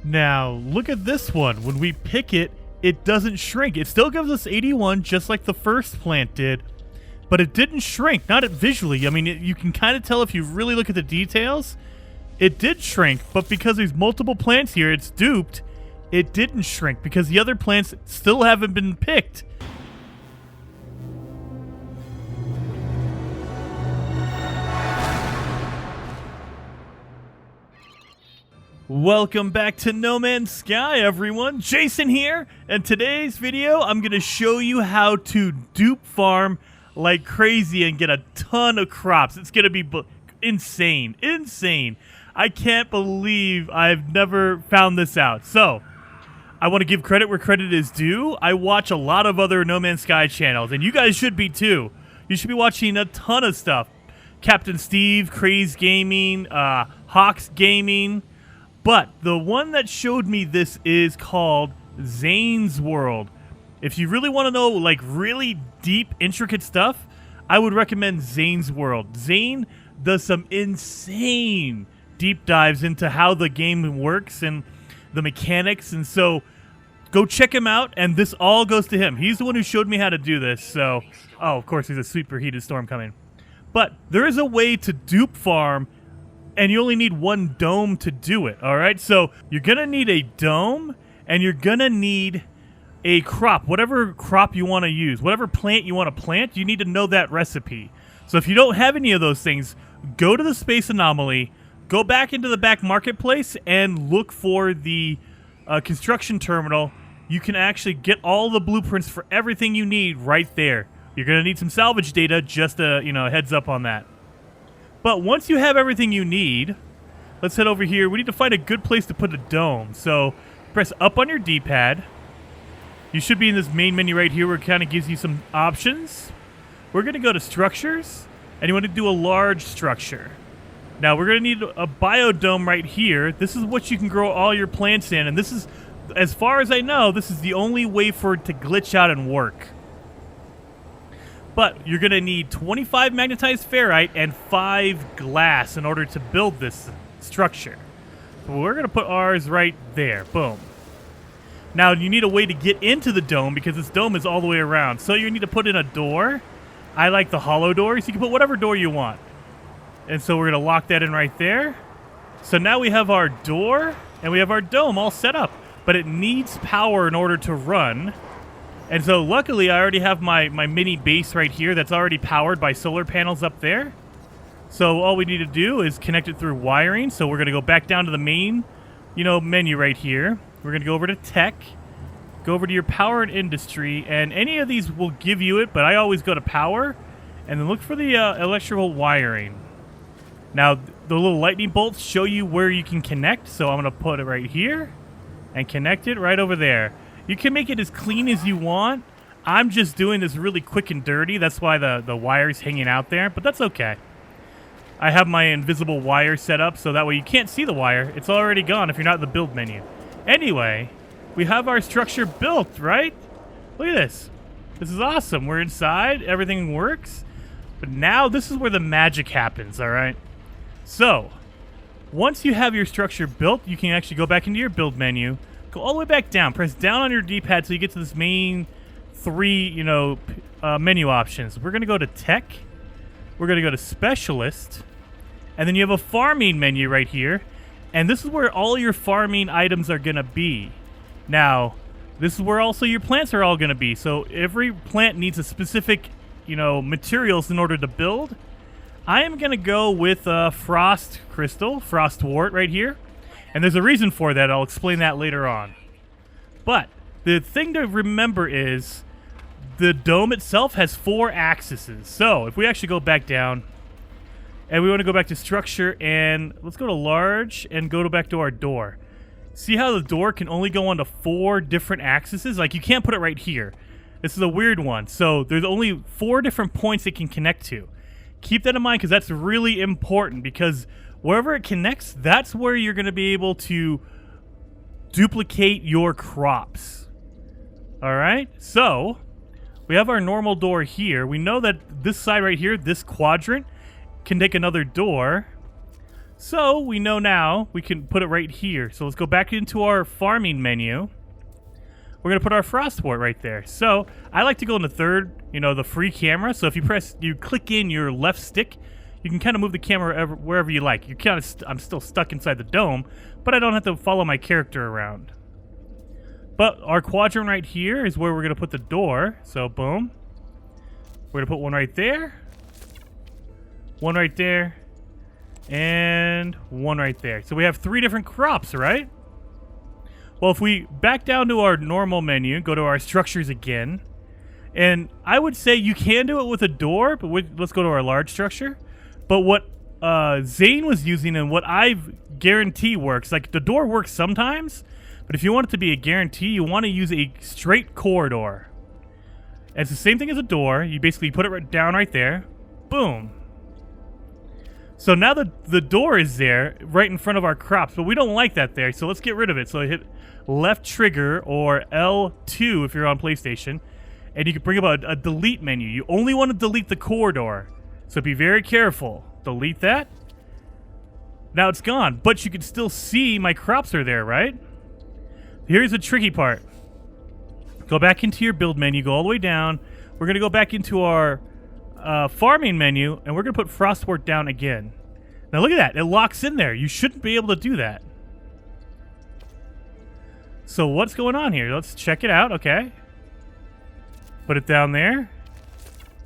Now, look at this one. When we pick it, it doesn't shrink. It still gives us 81, just like the first plant did, but it didn't shrink, not visually. I mean, you can kind of tell if you really look at the details. It did shrink, but because there's multiple plants here, it's duped. It didn't shrink because the other plants still haven't been picked. Welcome back to No Man's Sky, everyone. Jason here, and today's video, I'm going to show you how to dupe farm like crazy and get a ton of crops. It's going to be insane. I can't believe I've never found this out. So, I want to give credit where credit is due. I watch a lot of other No Man's Sky channels, and you guys should be too. You should be watching a ton of stuff. Captain Steve, Craze Gaming, Hawks Gaming. But the one that showed me this is called Xaine's World. If you really want to know like really deep, intricate stuff, I would recommend Xaine's World. Xaine does some insane deep dives into how the game works and the mechanics, and so go check him out, and this all goes to him. He's the one who showed me how to do this, so... Oh, of course, there's a superheated storm coming. But there is a way to dupe farm, and you only need one dome to do it, all right? So you're going to need a dome, and you're going to need a crop. Whatever crop you want to use, whatever plant you want to plant, you need to know that recipe. So if you don't have any of those things, go to the space anomaly, go back into the back marketplace, and look for the construction terminal. You can actually get all the blueprints for everything you need right there. You're going to need some salvage data, just a heads up on that. But once you have everything you need, let's head over here. We need to find a good place to put a dome. So press up on your D-pad. You should be in this main menu right here where it kind of gives you some options. We're going to go to structures, and you want to do a large structure. Now we're going to need a biodome right here. This is what you can grow all your plants in, and this is, as far as I know, this is the only way for it to glitch out and work. But you're going to need 25 magnetized ferrite and 5 glass in order to build this structure. So we're going to put ours right there. Boom. Now you need a way to get into the dome because this dome is all the way around. So you need to put in a door. I like the hollow doors. You can put whatever door you want. And so we're going to lock that in right there. So now we have our door and we have our dome all set up. But it needs power in order to run. And so luckily I already have my mini base right here that's already powered by solar panels up there. So all we need to do is connect it through wiring. So we're going to go back down to the main, menu right here. We're going to go over to tech, go over to your power and industry, and any of these will give you it, but I always go to power, and then look for the electrical wiring. Now, the little lightning bolts show you where you can connect, so I'm going to put it right here and connect it right over there. You can make it as clean as you want. I'm just doing this really quick and dirty. That's why the wire's hanging out there, but that's okay. I have my invisible wire set up, so that way you can't see the wire. It's already gone if you're not in the build menu. Anyway, we have our structure built, right? Look at this. This is awesome. We're inside. Everything works. But now this is where the magic happens, all right? So, once you have your structure built, you can actually go back into your build menu. Go all the way back down. Press down on your D-pad so you get to this main 3, menu options. We're going to go to Tech. We're going to go to Specialist. And then you have a farming menu right here. And this is where all your farming items are going to be. Now, this is where also your plants are all going to be. So every plant needs a specific, materials in order to build. I am going to go with Frost Crystal, Frost Wart right here. And there's a reason for that. I'll explain that later on. But the thing to remember is the dome itself has 4 axes. So if we actually go back down and we want to go back to structure and let's go to large and go back to our door. See how the door can only go onto 4 different axes? Like you can't put it right here. This is a weird one. So there's only 4 different points it can connect to. Keep that in mind because that's really important because wherever it connects, that's where you're going to be able to duplicate your crops. All right? So, we have our normal door here. We know that this side right here, this quadrant, can take another door. So we know now we can put it right here. So let's go back into our farming menu. We're going to put our frostwort right there. So I like to go in the third, the free camera. So if you click in your left stick, you can kind of move the camera wherever you like. I'm still stuck inside the dome, but I don't have to follow my character around. But our quadrant right here is where we're going to put the door. So boom. We're going to put one right there. One right there. And one right there. So we have 3 different crops, right? Well, if we back down to our normal menu, go to our structures again, and I would say you can do it with a door, but let's go to our large structure. But what Xaine was using and what I've guarantee works, like the door works sometimes, but if you want it to be a guarantee, you want to use a straight corridor. It's the same thing as a door. You basically put it down right there. Boom. So now the door is there right in front of our crops, but we don't like that there, so let's get rid of it. So I hit left trigger or L2 if you're on PlayStation, and you can bring up a delete menu. You only want to delete the corridor, so be very careful. Delete that. Now it's gone, but you can still see my crops are there, right? Here's the tricky part. Go back into your build menu, go all the way down. We're going to go back into our farming menu, and we're going to put frostwort down again. Now look at that. It locks in there. You shouldn't be able to do that. So what's going on here? Let's check it out. Okay. Put it down there.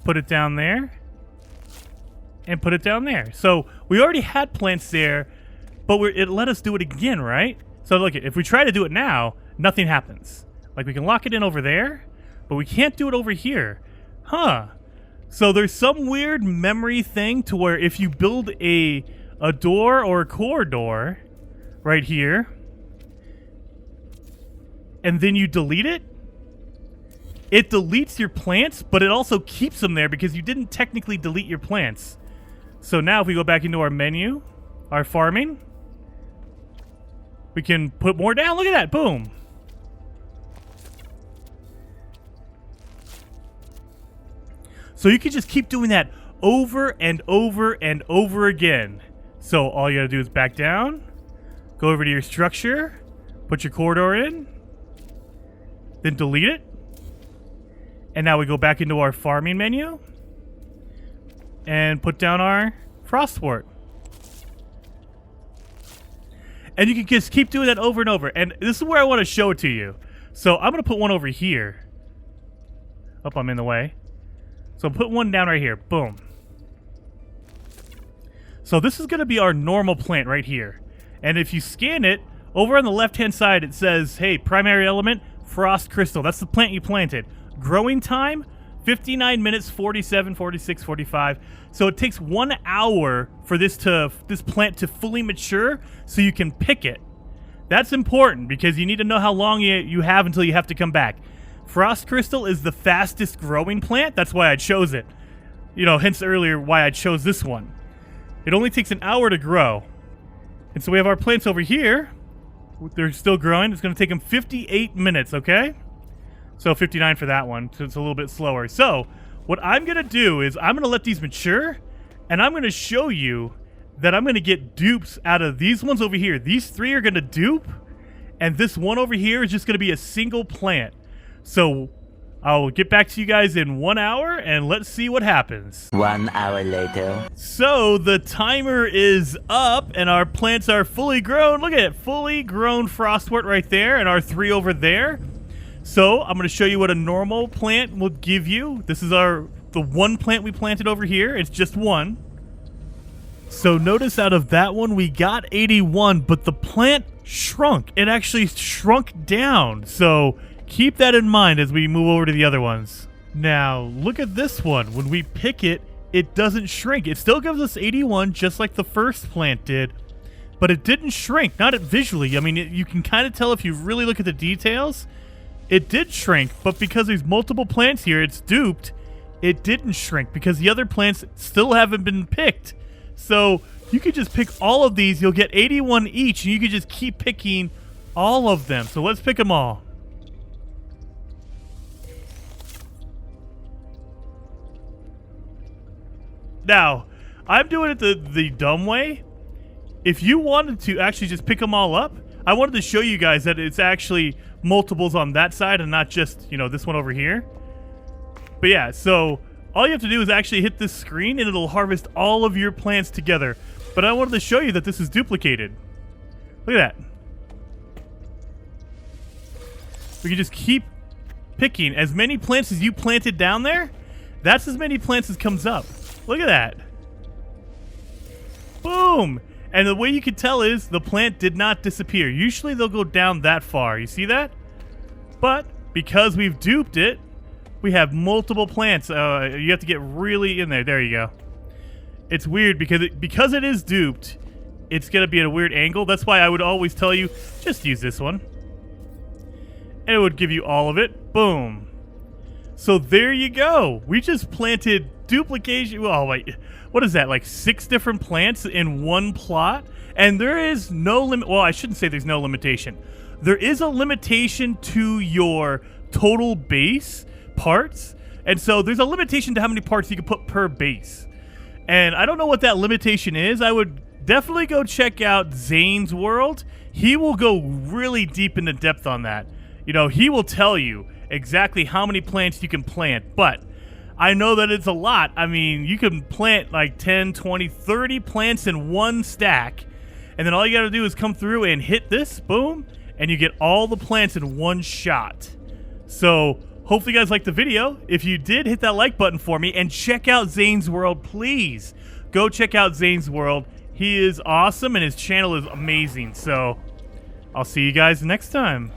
Put it down there. And put it down there. So we already had plants there, but it let us do it again, right? So look, if we try to do it now, nothing happens. Like we can lock it in over there, but we can't do it over here. Huh. So there's some weird memory thing to where if you build a door or a corridor right here, and then you delete it, it deletes your plants, but it also keeps them there because you didn't technically delete your plants. So now if we go back into our menu, our farming, we can put more down. Look at that. Boom. So you can just keep doing that over and over and over again. So all you gotta do is back down, go over to your structure, put your corridor in, then delete it. And now we go back into our farming menu and put down our frostwort. And you can just keep doing that over and over. And this is where I want to show it to you. So I'm going to put one over here. Oh, I'm in the way. So put one down right here. Boom. So this is going to be our normal plant right here. And if you scan it, over on the left-hand side, it says, hey, primary element, frost crystal. That's the plant you planted. Growing time, 59 minutes, 47, 46, 45. So it takes 1 hour for this plant to fully mature so you can pick it. That's important because you need to know how long you have until you have to come back. Frost crystal is the fastest growing plant. That's why I chose it. Hence earlier why I chose this one. It only takes an hour to grow. And so we have our plants over here. They're still growing. It's going to take them 58 minutes, okay? So 59 for that one, so it's a little bit slower. So what I'm going to do is I'm going to let these mature, and I'm going to show you that I'm going to get dupes out of these ones over here. These 3 are going to dupe, and this one over here is just going to be a single plant. So I'll get back to you guys in 1 hour, and let's see what happens. 1 hour later. So the timer is up, and our plants are fully grown. Look at it, fully grown frostwort right there, and our 3 over there. So I'm going to show you what a normal plant will give you. This is the one plant we planted over here. It's just one. So notice out of that one, we got 81, but the plant shrunk. It actually shrunk down. So keep that in mind as we move over to the other ones. Now, look at this one. When we pick it, it doesn't shrink. It still gives us 81, just like the first plant did. But it didn't shrink, not visually. I mean, you can kind of tell if you really look at the details. It did shrink, but because there's multiple plants here, it's duped. It didn't shrink because the other plants still haven't been picked. So you could just pick all of these. You'll get 81 each, and you could just keep picking all of them. So let's pick them all. Now, I'm doing it the dumb way. if you wanted to actually just pick them all up, I wanted to show you guys that it's actually multiples on that side and not just, you know, this one over here. But yeah, so all you have to do is actually hit this screen and it'll harvest all of your plants together. But I wanted to show you that this is duplicated. Look at that. We can just keep picking as many plants as you planted down there. That's as many plants as comes up. Look at that. Boom. And the way you can tell is the plant did not disappear. Usually they'll go down that far. You see that? But because we've duped it, we have multiple plants. You have to get really in there. There you go. It's weird because it is duped. It's going to be at a weird angle. That's why I would always tell you, just use this one. And it would give you all of it. Boom. So there you go. We just planted duplication. Oh, wait. What is that? Like 6 different plants in one plot? And there is no limit. Well, I shouldn't say there's no limitation. There is a limitation to your total base parts. And so there's a limitation to how many parts you can put per base. And I don't know what that limitation is. I would definitely go check out Xaine's world. He will go really deep into depth on that. You know, he will tell you exactly how many plants you can plant. But I know that it's a lot. I mean, you can plant like 10, 20, 30 plants in one stack. And then all you got to do is come through and hit this. Boom. And you get all the plants in one shot. So hopefully you guys liked the video. If you did, hit that like button for me. And check out Xaine's world, please. Go check out Xaine's world. He is awesome and his channel is amazing. So I'll see you guys next time.